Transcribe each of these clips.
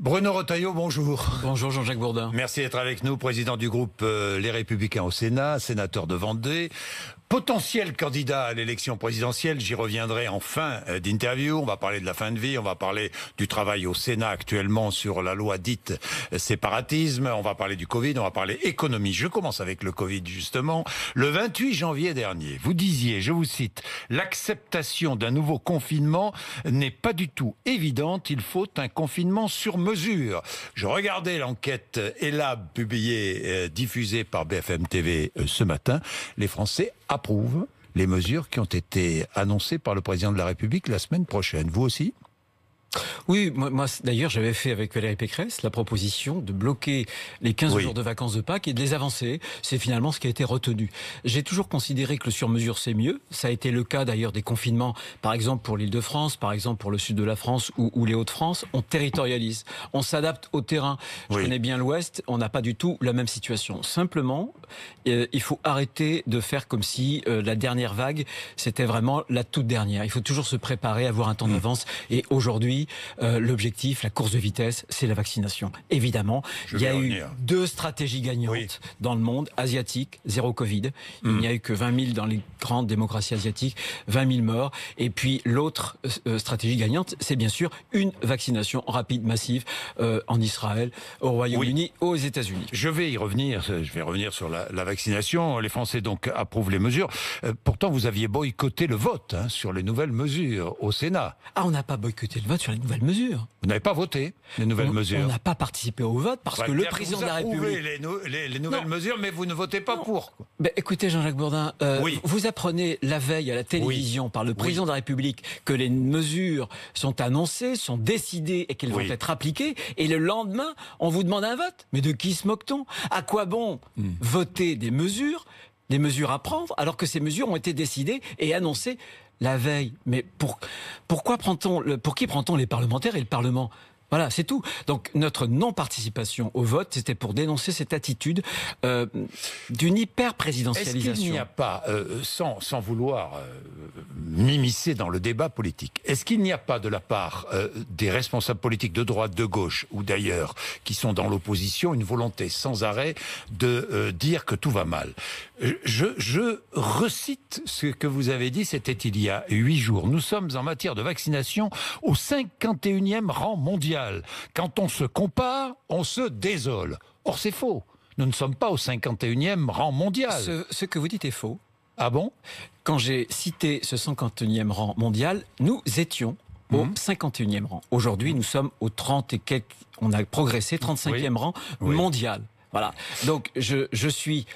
Bruno Retailleau, bonjour. Bonjour Jean-Jacques Bourdin. Merci d'être avec nous, président du groupe Les Républicains au Sénat, sénateur de Vendée. Potentiel candidat à l'élection présidentielle, j'y reviendrai en fin d'interview. On va parler de la fin de vie, on va parler du travail au Sénat actuellement sur la loi dite séparatisme, on va parler du Covid, on va parler économie. Je commence avec le Covid justement. Le 28 janvier dernier, vous disiez, je vous cite, l'acceptation d'un nouveau confinement n'est pas du tout évidente, il faut un confinement sur mesure. Je regardais l'enquête ELAB publiée, diffusée par BFM TV ce matin. Les Français approuvent les mesures qui ont été annoncées par le président de la République la semaine prochaine. Vous aussi ? Oui, moi d'ailleurs j'avais fait avec Valérie Pécresse la proposition de bloquer les 15 jours de vacances de Pâques et de les avancer. C'est finalement ce qui a été retenu. J'ai toujours considéré que le sur-mesure c'est mieux. Ça a été le cas d'ailleurs des confinements, par exemple pour l'Île-de-France, par exemple pour le sud de la France ou les Hauts-de-France. On territorialise, on s'adapte au terrain. Je connais bien l'Ouest, on n'a pas du tout la même situation. Simplement, il faut arrêter de faire comme si la dernière vague c'était vraiment la toute dernière. Il faut toujours se préparer, avoir un temps d'avance. Et aujourd'hui, l'objectif, la course de vitesse, c'est la vaccination. Évidemment, il y a eu deux stratégies gagnantes dans le monde asiatique, zéro Covid. Il n'y a eu que 20 000 dans les grandes démocraties asiatiques, 20 000 morts. Et puis l'autre stratégie gagnante, c'est bien sûr une vaccination rapide, massive en Israël, au Royaume-Uni, aux États-Unis. Je vais y revenir. Je vais revenir sur la vaccination. Les Français donc approuvent les mesures. Pourtant, vous aviez boycotté le vote sur les nouvelles mesures au Sénat. Ah, on n'a pas boycotté le vote sur les nouvelles mesures. Vous n'avez pas voté les nouvelles mesures. On n'a pas participé au vote parce que le président de la République... les nouvelles mesures, mais vous ne votez pas pour. Ben, écoutez Jean-Jacques Bourdin, vous apprenez la veille à la télévision par le président de la République que les mesures sont annoncées, sont décidées et qu'elles vont être appliquées, et le lendemain, on vous demande un vote. Mais de qui se moque-t-on? À quoi bon voter des mesures à prendre, alors que ces mesures ont été décidées et annoncées la veille? Mais pour qui prend-on les parlementaires et le Parlement? Voilà, c'est tout. Donc notre non-participation au vote, c'était pour dénoncer cette attitude d'une hyper-présidentialisation. Est-ce qu'il n'y a pas, sans vouloir m'immiscer dans le débat politique, est-ce qu'il n'y a pas de la part des responsables politiques de droite, de gauche ou d'ailleurs, qui sont dans l'opposition, une volonté sans arrêt de dire que tout va mal? Je recite ce que vous avez dit, c'était il y a 8 jours. Nous sommes en matière de vaccination au 51e rang mondial. Quand on se compare, on se désole. Or, c'est faux. Nous ne sommes pas au 51e rang mondial. Ce que vous dites est faux. Ah bon? Quand j'ai cité ce 51e rang mondial, nous étions au 51e rang. Aujourd'hui, nous sommes au 30 et quelques... On a progressé, 35e rang mondial. Voilà. Donc, je suis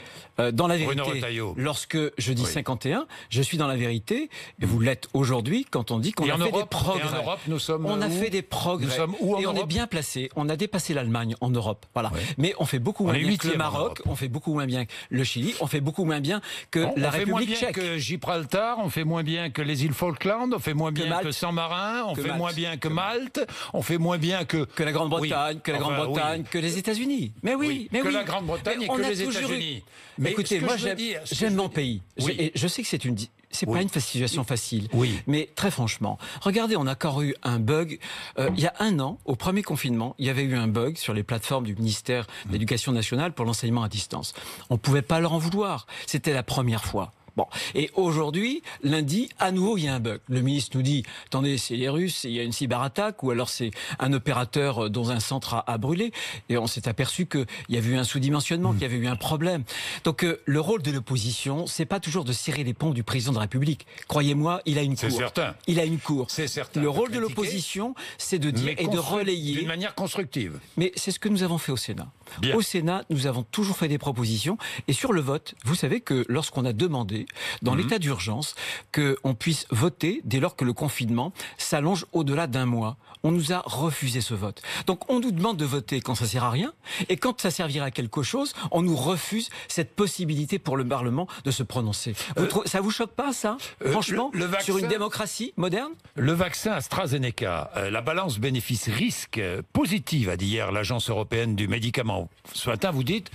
dans la vérité. Lorsque je dis 51, je suis dans la vérité. Et vous l'êtes aujourd'hui quand on dit qu'on a fait des progrès. Et en Europe, nous sommes on a fait des progrès. Nous sommes où en et on Europe? Est bien placé. On a dépassé l'Allemagne en Europe. Voilà. Mais on fait beaucoup moins bien que le Maroc. On fait beaucoup moins bien que le Chili. On fait beaucoup moins bien que la République tchèque. On fait moins bien que Gibraltar. On fait moins bien que les îles Falkland. On fait moins bien que San Marin. On fait moins bien que Malte. On fait moins bien que la Grande-Bretagne, que les États-Unis. Mais oui, mais que la Grande-Bretagne et que les États-Unis. Mais écoutez, moi j'aime mon pays. Je sais que c'est pas une situation facile. Mais très franchement, regardez, on a encore eu un bug. Il y a 1 an, au premier confinement, il y avait eu un bug sur les plateformes du ministère de l'Éducation nationale pour l'enseignement à distance. On ne pouvait pas leur en vouloir. C'était la première fois. Bon. Et aujourd'hui, lundi, à nouveau, il y a un bug. Le ministre nous dit, attendez, c'est les Russes, il y a une cyberattaque, ou alors c'est un opérateur dont un centre a brûlé. Et on s'est aperçu qu'il y avait eu un sous-dimensionnement, qu'il y avait eu un problème. Donc, le rôle de l'opposition, c'est pas toujours de serrer les pompes du président de la République. Croyez-moi, il a une cour. C'est certain. Il a une cour. C'est certain. Le rôle de l'opposition, c'est de dire et de relayer. D'une manière constructive. Mais c'est ce que nous avons fait au Sénat. Au Sénat, nous avons toujours fait des propositions. Et sur le vote, vous savez que lorsqu'on a demandé dans l'état d'urgence, qu'on puisse voter dès lors que le confinement s'allonge au-delà d'1 mois. On nous a refusé ce vote. Donc on nous demande de voter quand ça sert à rien, et quand ça servira à quelque chose, on nous refuse cette possibilité pour le Parlement de se prononcer. Ça vous choque pas, ça, franchement, sur une démocratie moderne? Le vaccin AstraZeneca, la balance bénéfice-risque positive, a dit hier l'Agence européenne du médicament. Ce matin, vous dites,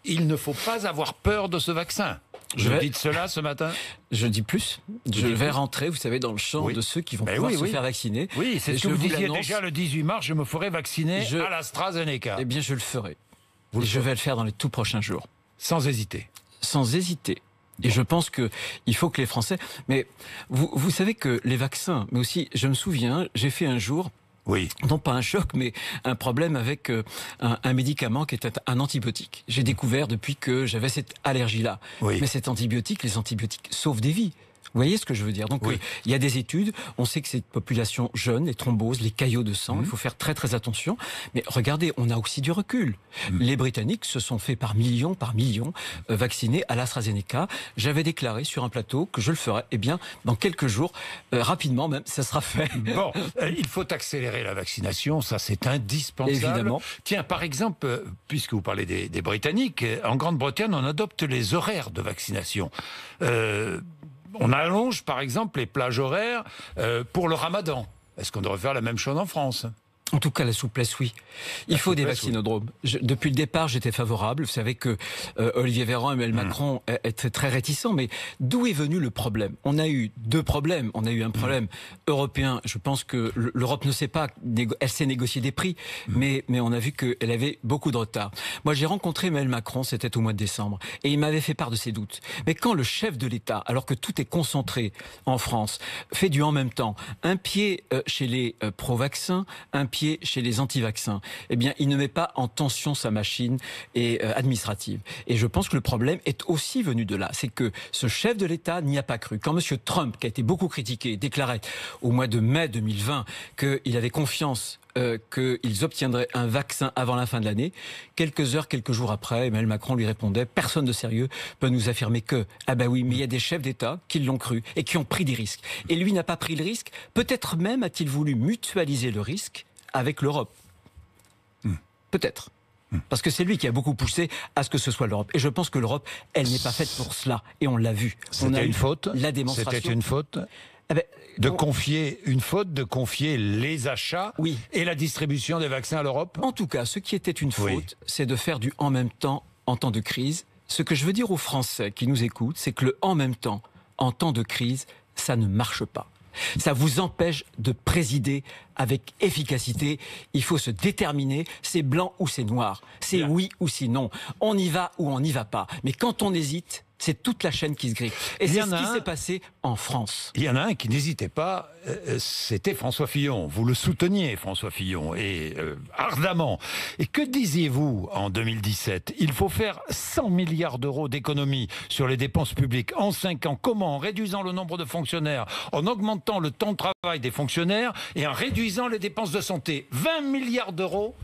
il ne faut pas avoir peur de ce vaccin. Vous dites cela ce matin? Je dis plus. Je vais rentrer, vous savez, dans le champ de ceux qui vont pouvoir se faire vacciner. Oui, c'est ce que vous disiez déjà le 18 mars, je me ferai vacciner à l'AstraZeneca. Eh bien, je le ferai. Je vais le faire dans les tout prochains jours. Sans hésiter. Sans hésiter. Et je pense qu'il faut que les Français... Mais vous savez que les vaccins, mais aussi, je me souviens, j'ai fait un jour... Oui. Non pas un choc, mais un problème avec un médicament qui était un antibiotique. J'ai découvert depuis que j'avais cette allergie-là. Oui. Mais cet antibiotique, les antibiotiques sauvent des vies. Vous voyez ce que je veux dire? Donc il y a des études, on sait que cette population jeune, les thromboses, les caillots de sang, il faut faire très très attention. Mais regardez, on a aussi du recul. Les Britanniques se sont fait par millions vacciner à l'AstraZeneca. J'avais déclaré sur un plateau que je le ferais. Eh bien, dans quelques jours, rapidement même, ça sera fait. Bon, il faut accélérer la vaccination, ça c'est indispensable. Évidemment. Tiens, par exemple, puisque vous parlez des Britanniques, en Grande-Bretagne, on adopte les horaires de vaccination. On allonge, par exemple, les plages horaires pour le ramadan. Est-ce qu'on devrait faire la même chose en France ? En tout cas, la souplesse, oui. Il faut des vaccinodromes. Depuis le départ, j'étais favorable. Vous savez que Olivier Véran et Emmanuel Macron étaient très réticents. Mais d'où est venu le problème? On a eu deux problèmes. On a eu un problème européen. Je pense que l'Europe ne sait pas. Elle sait négocier des prix. Mais on a vu qu'elle avait beaucoup de retard. Moi, j'ai rencontré Emmanuel Macron, c'était au mois de décembre. Et il m'avait fait part de ses doutes. Mais quand le chef de l'État, alors que tout est concentré en France, fait du en même temps, un pied chez les pro-vaccins, un pied chez les anti-vaccins, eh bien, il ne met pas en tension sa machine administrative. Et je pense que le problème est aussi venu de là. C'est que ce chef de l'État n'y a pas cru. Quand M. Trump, qui a été beaucoup critiqué, déclarait au mois de mai 2020 qu'il avait confiance qu'ils obtiendraient un vaccin avant la fin de l'année. Quelques heures, quelques jours après, Emmanuel Macron lui répondait « Personne de sérieux peut nous affirmer que... » Ah ben oui, mais il y a des chefs d'État qui l'ont cru et qui ont pris des risques. Et lui n'a pas pris le risque. Peut-être même a-t-il voulu mutualiser le risque avec l'Europe. Peut-être. Parce que c'est lui qui a beaucoup poussé à ce que ce soit l'Europe. Et je pense que l'Europe, elle n'est pas faite pour cela. Et on l'a vu. C'était une faute. La démonstration. C'était une faute. De confier les achats et la distribution des vaccins à l'Europe. En tout cas, ce qui était une faute, c'est de faire du en même temps en temps de crise. Ce que je veux dire aux Français qui nous écoutent, c'est que le en même temps en temps de crise, ça ne marche pas. Ça vous empêche de présider avec efficacité. Il faut se déterminer. C'est blanc ou c'est noir. C'est oui ou c'est non. On y va ou on n'y va pas. Mais quand on hésite, c'est toute la chaîne qui se grille. Et c'est ce qui s'est passé en France. Il y en a un qui n'hésitait pas, c'était François Fillon. Vous le souteniez, François Fillon, et ardemment. Et que disiez-vous en 2017 ? Il faut faire 100 milliards d'euros d'économies sur les dépenses publiques en 5 ans. Comment ? En réduisant le nombre de fonctionnaires, en augmentant le temps de travail des fonctionnaires et en réduisant les dépenses de santé. 20 milliards d'euros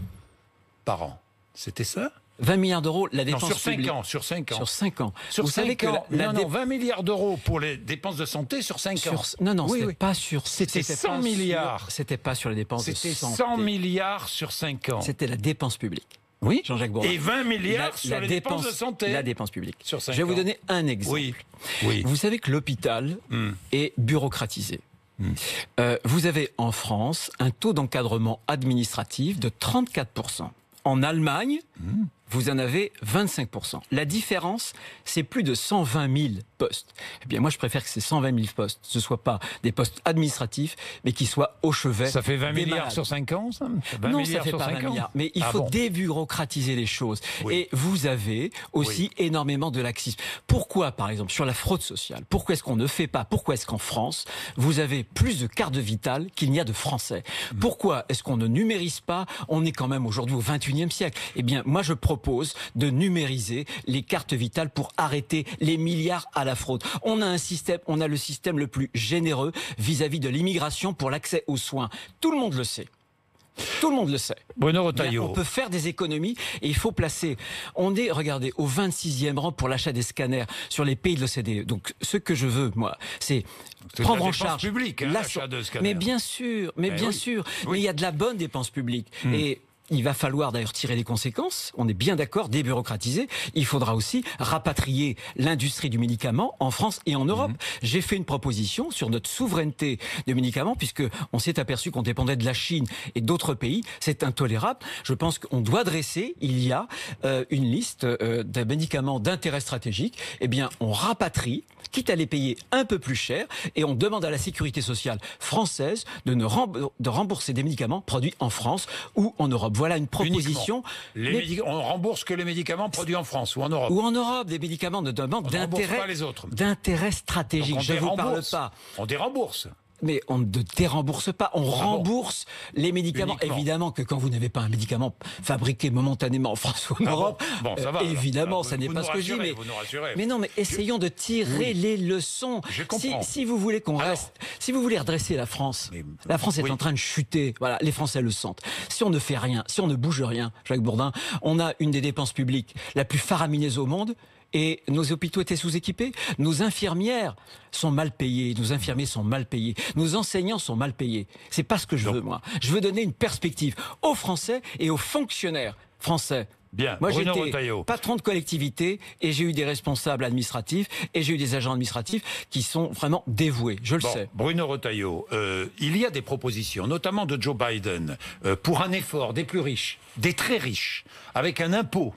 par an. C'était ça ? 20 milliards d'euros, la dépense publique. Sur 5 ans. Sur 5 ans. Vous savez que 20 milliards d'euros pour les dépenses de santé sur 5 ans. Non, c'était pas sur... C'était 100 milliards. C'était pas sur les dépenses de santé. C'était 100 milliards sur 5 ans. C'était la dépense publique. Oui. Jean-Jacques Bourras. Et 20 milliards sur les dépenses de santé. La dépense publique. Sur 5 ans. Je vais vous donner un exemple. Oui. Vous savez que l'hôpital est bureaucratisé. Vous avez en France un taux d'encadrement administratif de 34%. En Allemagne, vous en avez 25%. La différence, c'est plus de 120 000 postes. Eh bien, moi, je préfère que ces 120 000 postes, ce ne soient pas des postes administratifs, mais qui soient au chevet. Ça fait 20 des milliards malades. sur 5 ans, ça ? 20 Non, milliards ça fait sur pas 5 20 ans. milliards. Mais il faut débureaucratiser les choses. Et vous avez aussi énormément de laxisme. Pourquoi, par exemple, sur la fraude sociale, pourquoi est-ce qu'on ne fait pas ? Pourquoi est-ce qu'en France, vous avez plus de cartes vitales qu'il n'y a de Français ? Pourquoi est-ce qu'on ne numérise pas ? On est quand même aujourd'hui au 21e siècle. Eh bien, moi, je propose de numériser les cartes vitales pour arrêter les milliards à la fraude. On a le système le plus généreux vis-à-vis de l'immigration pour l'accès aux soins. Tout le monde le sait. Tout le monde le sait. Bruno Retailleau. On peut faire des économies et il faut placer. On est, regardez, au 26e rang pour l'achat des scanners sur les pays de l'OCDE. Donc, ce que je veux, moi, c'est prendre en charge publique, l'achat de scanners. Mais bien sûr, mais il y a de la bonne dépense publique. Et il va falloir d'ailleurs tirer les conséquences, on est bien d'accord, débureaucratiser. Il faudra aussi rapatrier l'industrie du médicament en France et en Europe. J'ai fait une proposition sur notre souveraineté de médicaments, puisque on s'est aperçu qu'on dépendait de la Chine et d'autres pays. C'est intolérable. Je pense qu'on doit dresser, il y a une liste de médicaments d'intérêt stratégique. Eh bien, on rapatrie, quitte à les payer un peu plus cher, et on demande à la sécurité sociale française de rembourser des médicaments produits en France ou en Europe. Voilà une proposition. On rembourse que les médicaments produits en France ou en Europe. Ou en Europe, des médicaments de demande d'intérêt stratégique. Je ne vous parle pas. On dérembourse. Mais on ne dérembourse pas, on rembourse les médicaments. Uniquement. Évidemment que quand vous n'avez pas un médicament fabriqué momentanément en France ou en Europe, ça va, évidemment, alors, ça n'est pas ce que je dis. Mais non, mais essayons de tirer les leçons. Je comprends. Si vous voulez qu'on reste, si vous voulez redresser la France, la France est en train de chuter. Voilà, les Français le sentent. Si on ne fait rien, si on ne bouge rien, Jacques Bourdin, on a une des dépenses publiques la plus faramineuse au monde. Et nos hôpitaux étaient sous-équipés. Nos infirmières sont mal payées. Nos infirmiers sont mal payés. Nos enseignants sont mal payés. C'est pas ce que je veux, moi. Je veux donner une perspective aux Français et aux fonctionnaires français. Bien. Moi, j'étais patron de collectivité et j'ai eu des responsables administratifs et j'ai eu des agents administratifs qui sont vraiment dévoués. Je le sais. Bruno Retailleau, il y a des propositions, notamment de Joe Biden, pour un effort des plus riches, des très riches, avec un impôt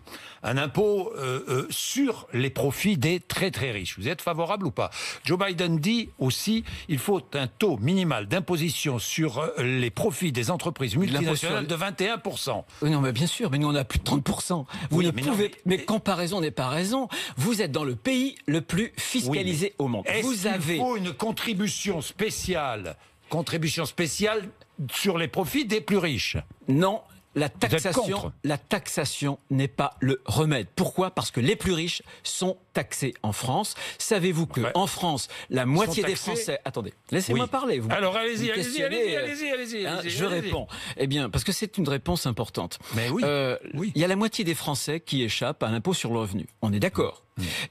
sur les profits des très très riches. Vous êtes favorable ou pas? Joe Biden dit aussi il faut un taux minimal d'imposition sur les profits des entreprises multinationales de 21%. Oui, non, mais bien sûr, mais nous on a plus de 30%. Vous ne pouvez, mais comparaison n'est pas raison. Vous êtes dans le pays le plus fiscalisé au monde. Il faut une contribution spéciale sur les profits des plus riches. Non. La taxation n'est pas le remède. Pourquoi? Parce que les plus riches sont taxés en France. Savez-vous que en France, la moitié des Français... Attendez, laissez-moi parler. Alors allez-y. Je réponds. Eh bien, parce que c'est une réponse importante. Mais oui. Il y a la moitié des Français qui échappent à l'impôt sur le revenu. On est d'accord.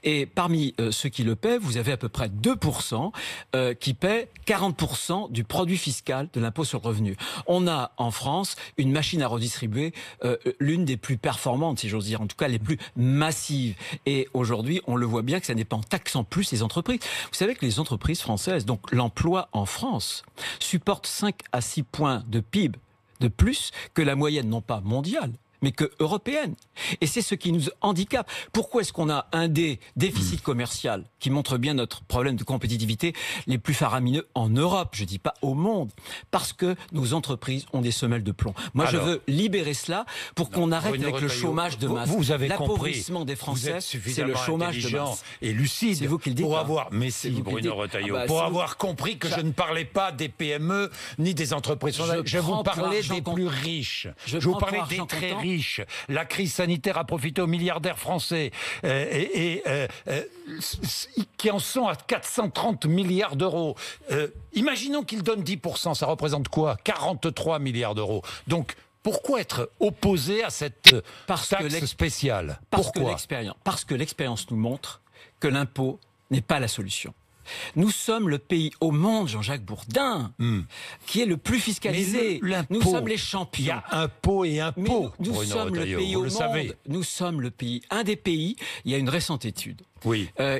Et parmi ceux qui le paient, vous avez à peu près 2% qui paient 40% du produit fiscal de l'impôt sur le revenu. On a en France une machine à redistribuer, l'une des plus performantes, si j'ose dire, en tout cas les plus massives. Et aujourd'hui, on le voit bien que ça n'est pas en taxant plus les entreprises. Vous savez que les entreprises françaises, donc l'emploi en France, supporte 5 à 6 points de PIB de plus que la moyenne, non pas mondiale, mais que européenne. Et c'est ce qui nous handicape. Pourquoi est-ce qu'on a un des déficits commerciaux qui montre bien notre problème de compétitivité les plus faramineux en Europe, je ne dis pas au monde, parce que nos entreprises ont des semelles de plomb. Moi, je veux libérer cela pour qu'on arrête avec le chômage de masse. Vous avez l'appauvrissement des Français, c'est le chômage de masse. Et lucide. C'est vous qui le dites. Bruno Retailleau, pour avoir compris que je ne parlais pas des PME ni des entreprises. Je vous parlais des plus riches. Je vous parlais des très riches. La crise sanitaire a profité aux milliardaires français qui en sont à 430 milliards d'euros. Imaginons qu'ils donnent 10%, ça représente quoi? 43 milliards d'euros. Donc, pourquoi être opposé à cette taxe spéciale? Parce que l'expérience nous montre que l'impôt n'est pas la solution. Nous sommes le pays au monde, Jean-Jacques Bourdin, qui est le plus fiscalisé. Nous sommes les champions. Il y a impôt et impôt. Nous sommes le pays au monde. Nous sommes le pays, un des pays. Il y a une récente étude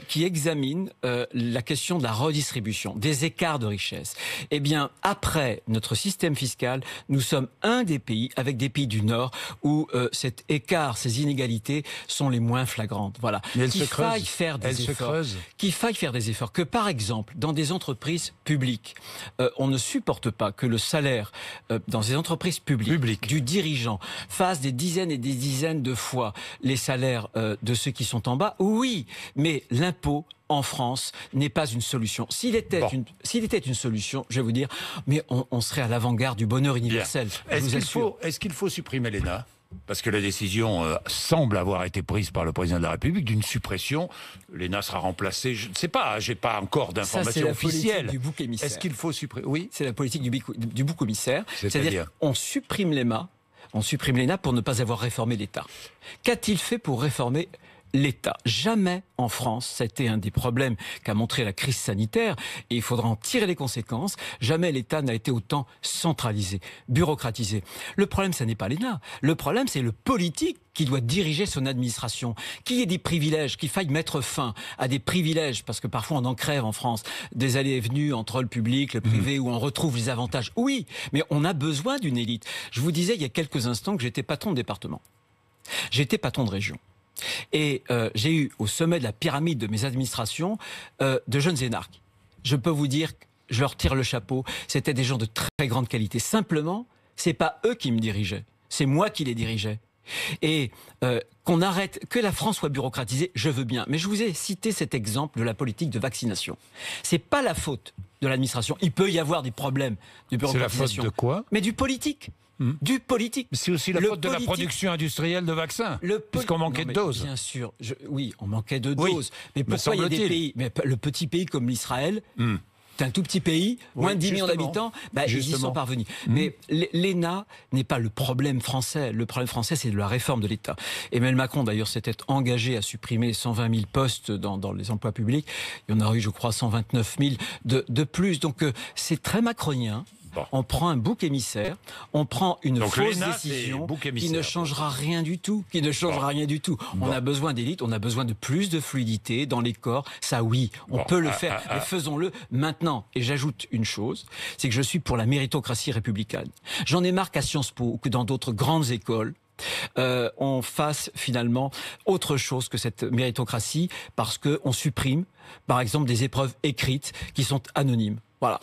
qui examine la question de la redistribution, des écarts de richesse. Eh bien, après notre système fiscal, nous sommes un des pays, avec des pays du Nord, où cet écart, ces inégalités sont les moins flagrantes. Voilà. Qu'il faille faire des efforts. Que par exemple, dans des entreprises publiques, on ne supporte pas que le salaire dans ces entreprises publiques du dirigeant fasse des dizaines et des dizaines de fois les salaires de ceux qui sont en bas. Oui, mais l'impôt en France n'est pas une solution. S'il était une solution, je vais vous dire, mais on serait à l'avant-garde du bonheur universel. Est-ce qu'il faut supprimer l'ENA? Parce que la décision semble avoir été prise par le président de la République d'une suppression. L'ENA sera remplacée, je ne sais pas, j'ai pas encore d'informations officielles. C'est la politique du bouc émissaire. Est-ce qu'il faut supprimer? Oui. C'est la politique du bouc émissaire. C'est-à-dire qu'on supprime l'ENA pour ne pas avoir réformé l'État. Qu'a-t-il fait pour réformer l'État. Jamais en France, c'était un des problèmes qu'a montré la crise sanitaire, et il faudra en tirer les conséquences, jamais l'État n'a été autant centralisé, bureaucratisé. Le problème, ce n'est pas l'État. Le problème, c'est le politique qui doit diriger son administration, qu'il y ait des privilèges, qu'il faille mettre fin à des privilèges, parce que parfois on en crève en France, des allées et venues entre le public, le privé, où on retrouve les avantages. Oui, mais on a besoin d'une élite. Je vous disais il y a quelques instants que j'étais patron de département. J'étais patron de région. Et j'ai eu au sommet de la pyramide de mes administrations de jeunes énarques. Je peux vous dire, je leur tire le chapeau, c'était des gens de très grande qualité. Simplement, c'est pas eux qui me dirigeaient, c'est moi qui les dirigeais. Et qu'on arrête, que la France soit bureaucratisée, je veux bien. Mais je vous ai cité cet exemple de la politique de vaccination. C'est pas la faute de l'administration. Il peut y avoir des problèmes de bureaucratisation. C'est la faute de quoi? Mais du politique. Du politique. C'est aussi la faute de la production industrielle de vaccins, puisqu'on manquait de doses. Bien sûr, oui, on manquait de doses. Mais pourquoi il y a des pays, mais le petit pays comme l'Israël, c'est un tout petit pays, moins de 10 millions d'habitants, ils y sont parvenus. Mais l'ENA n'est pas le problème français. Le problème français, c'est de la réforme de l'État. Emmanuel Macron, d'ailleurs, s'était engagé à supprimer 120 000 postes dans les emplois publics. Il y en a eu, je crois, 129 000 de plus. Donc, c'est très macronien. Bon. On prend un bouc émissaire, on prend une fausse décision qui ne changera rien du tout. On a besoin d'élite, on a besoin de plus de fluidité dans les corps. Ça, oui, on peut le faire, mais faisons-le maintenant. Et j'ajoute une chose, c'est que je suis pour la méritocratie républicaine. J'en ai marre qu'à Sciences Po ou que dans d'autres grandes écoles, on fasse finalement autre chose que cette méritocratie, parce qu'on supprime, par exemple, des épreuves écrites qui sont anonymes. Voilà.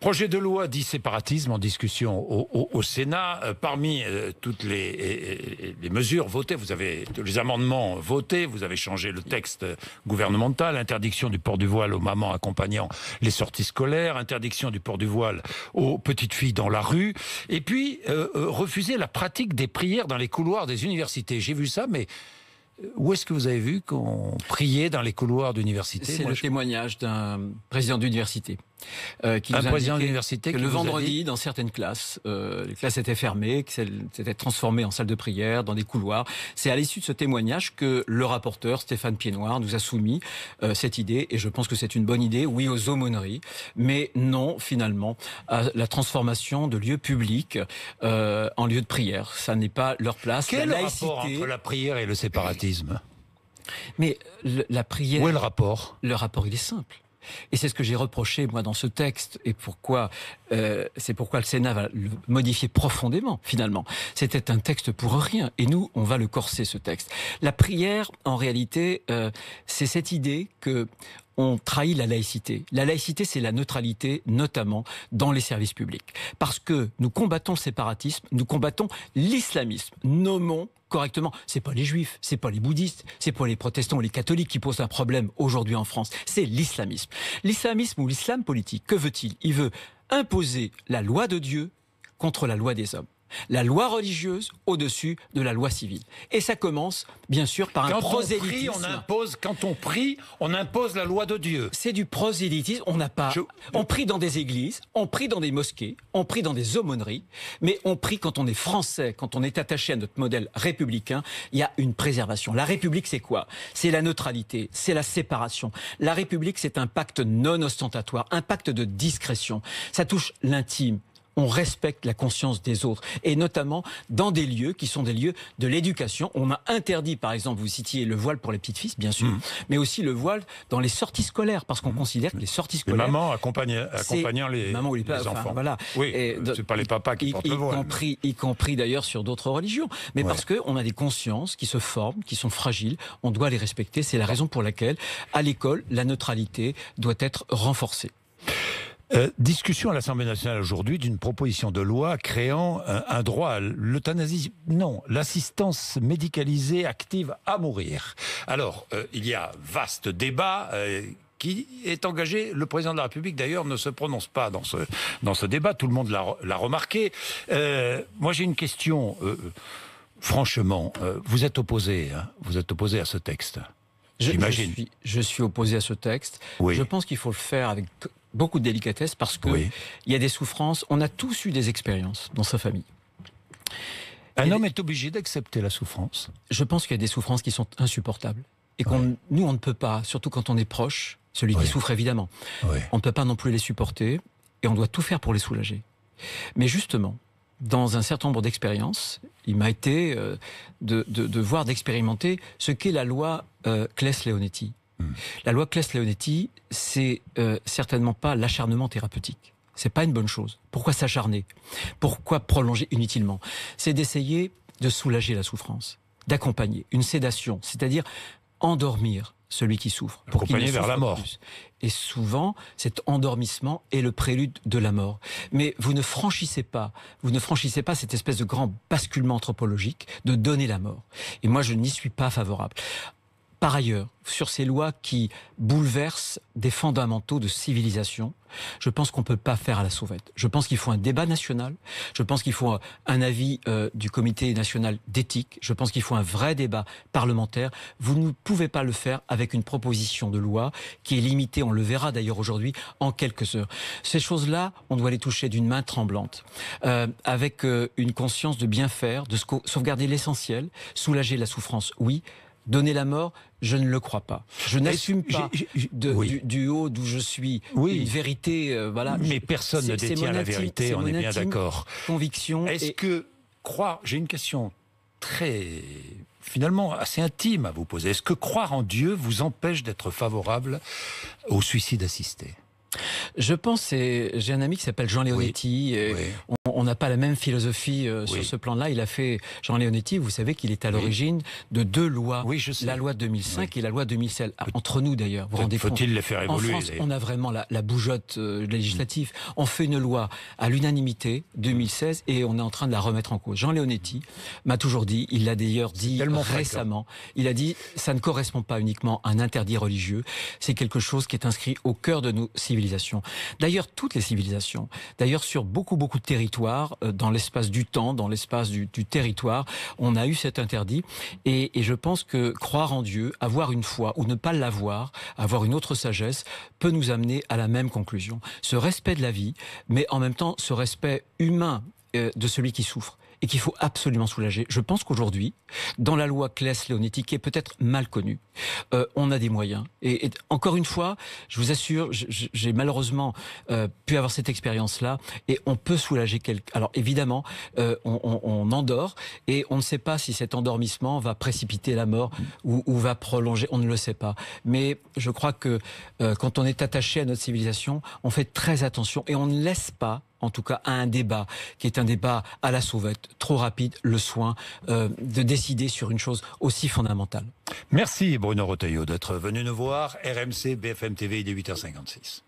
Projet de loi dit séparatisme en discussion au Sénat. Parmi toutes les mesures votées, vous avez les amendements votés, vous avez changé le texte gouvernemental, interdiction du port du voile aux mamans accompagnant les sorties scolaires, interdiction du port du voile aux petites filles dans la rue, et puis refuser la pratique des prières dans les couloirs des universités. J'ai vu ça, mais où est-ce que vous avez vu qu'on priait dans les couloirs d'université? C'est le témoignage d'un président d'université. Qui un nous président d'université que le vendredi, dans certaines classes, les classes étaient fermées, que c'était transformé en salle de prière, dans des couloirs. C'est à l'issue de ce témoignage que le rapporteur Stéphane Piednoir nous a soumis cette idée, et je pense que c'est une bonne idée. Oui aux aumôneries, mais non finalement à la transformation de lieux publics en lieux de prière. Ça n'est pas leur place. Quel est le rapport entre la prière et le séparatisme? Mais la prière... Où est le rapport? Le rapport, il est simple. Et c'est ce que j'ai reproché, moi, dans ce texte, et c'est pourquoi le Sénat va le modifier profondément, finalement. C'était un texte pour rien, et nous, on va le corser, ce texte. La prière, en réalité, c'est cette idée que on trahit la laïcité. La laïcité, c'est la neutralité, notamment dans les services publics. Parce que nous combattons le séparatisme, nous combattons l'islamisme. Nommons correctement, c'est pas les juifs, c'est pas les bouddhistes, c'est pas les protestants ou les catholiques qui posent un problème aujourd'hui en France, c'est l'islamisme. L'islamisme ou l'islam politique, que veut-il? Il veut imposer la loi de Dieu contre la loi des hommes. La loi religieuse au-dessus de la loi civile. Et ça commence, bien sûr, par un prosélytisme. Quand on prie, on impose la loi de Dieu. C'est du prosélytisme. On prie dans des églises, on prie dans des mosquées, on prie dans des aumôneries, mais on prie quand on est français, quand on est attaché à notre modèle républicain, il y a une préservation. La République, c'est quoi? C'est la neutralité, c'est la séparation. La République, c'est un pacte non ostentatoire, un pacte de discrétion. Ça touche l'intime. On respecte la conscience des autres, et notamment dans des lieux qui sont des lieux de l'éducation. On a interdit, par exemple, vous citiez le voile pour les petites filles, bien sûr, mais aussi le voile dans les sorties scolaires, parce qu'on considère que les sorties scolaires... Les mamans accompagnant les enfants. Enfin, voilà. Oui, c'est pas les papas qui portent le voile. Y compris d'ailleurs sur d'autres religions. Mais parce qu'on a des consciences qui se forment, qui sont fragiles, on doit les respecter. C'est la raison pour laquelle, à l'école, la neutralité doit être renforcée. Discussion à l'Assemblée nationale aujourd'hui d'une proposition de loi créant un droit à l'euthanasie, non, l'assistance médicalisée active à mourir. Alors, il y a vaste débat qui est engagé. Le président de la République, d'ailleurs, ne se prononce pas dans ce débat. Tout le monde l'a remarqué. Moi, j'ai une question. Franchement, vous êtes opposé à ce texte. J'imagine. Je suis opposé à ce texte. Oui. Je pense qu'il faut le faire avec beaucoup de délicatesse, parce que il y a des souffrances. On a tous eu des expériences dans sa famille. Un homme est obligé d'accepter la souffrance. Je pense qu'il y a des souffrances qui sont insupportables. et nous, on ne peut pas, surtout quand on est proche, celui qui souffre évidemment, on ne peut pas non plus les supporter et on doit tout faire pour les soulager. Mais justement, dans un certain nombre d'expériences, il m'a été de voir, d'expérimenter ce qu'est la loi Claes-Leonetti. La loi Claes-Leonetti, c'est certainement pas l'acharnement thérapeutique. C'est pas une bonne chose. Pourquoi s'acharner? Pourquoi prolonger inutilement? C'est d'essayer de soulager la souffrance, d'accompagner une sédation, c'est-à-dire endormir celui qui souffre. Pour qu'il ne souffre vers la mort. Plus. Et souvent, cet endormissement est le prélude de la mort. Mais vous ne franchissez pas cette espèce de grand basculement anthropologique de donner la mort. Et moi, je n'y suis pas favorable. Par ailleurs, sur ces lois qui bouleversent des fondamentaux de civilisation, je pense qu'on ne peut pas faire à la sauvette. Je pense qu'il faut un débat national, je pense qu'il faut un avis du comité national d'éthique, je pense qu'il faut un vrai débat parlementaire. Vous ne pouvez pas le faire avec une proposition de loi qui est limitée, on le verra d'ailleurs aujourd'hui, en quelques heures. Ces choses-là, on doit les toucher d'une main tremblante, avec une conscience de bien faire, de sauvegarder l'essentiel, soulager la souffrance, oui. Donner la mort, je ne le crois pas. Je n'assume pas du haut d'où je suis une vérité. Voilà. Mais personne ne détient la vérité, on est bien d'accord. Conviction. Est-ce que croire... J'ai une question très... finalement assez intime à vous poser. Est-ce que croire en Dieu vous empêche d'être favorable au suicide assisté ? Je pense, j'ai un ami qui s'appelle Jean Leonetti. On n'a pas la même philosophie sur ce plan-là. Il a fait, Jean Leonetti, vous savez qu'il est à l'origine de deux lois. Oui, je sais. La loi 2005 et la loi 2016. Entre nous d'ailleurs, vous vous rendez compte. Faut-il les faire évoluer? En France, on a vraiment la bougeotte législative. On fait une loi à l'unanimité 2016 et on est en train de la remettre en cause. Jean Leonetti m'a toujours dit, il l'a d'ailleurs dit récemment, il a dit ça ne correspond pas uniquement à un interdit religieux, c'est quelque chose qui est inscrit au cœur de nos civilisations. D'ailleurs, toutes les civilisations, d'ailleurs sur beaucoup de territoires, dans l'espace du temps, dans l'espace du territoire, on a eu cet interdit. Et je pense que croire en Dieu, avoir une foi ou ne pas l'avoir, avoir une autre sagesse, peut nous amener à la même conclusion. Ce respect de la vie, mais en même temps ce respect humain de celui qui souffre. Et qu'il faut absolument soulager. Je pense qu'aujourd'hui, dans la loi Claes-Leonetti, qui est peut-être mal connue, on a des moyens. Et encore une fois, je vous assure, j'ai malheureusement pu avoir cette expérience-là, et on peut soulager quelqu'un. Alors évidemment, on endort, et on ne sait pas si cet endormissement va précipiter la mort ou va prolonger, on ne le sait pas. Mais je crois que quand on est attaché à notre civilisation, on fait très attention, et on ne laisse pas, en tout cas à un débat, qui est un débat à la sauvette, trop rapide, le soin de décider sur une chose aussi fondamentale. Merci Bruno Retailleau d'être venu nous voir. RMC BFM TV, il est 8h56.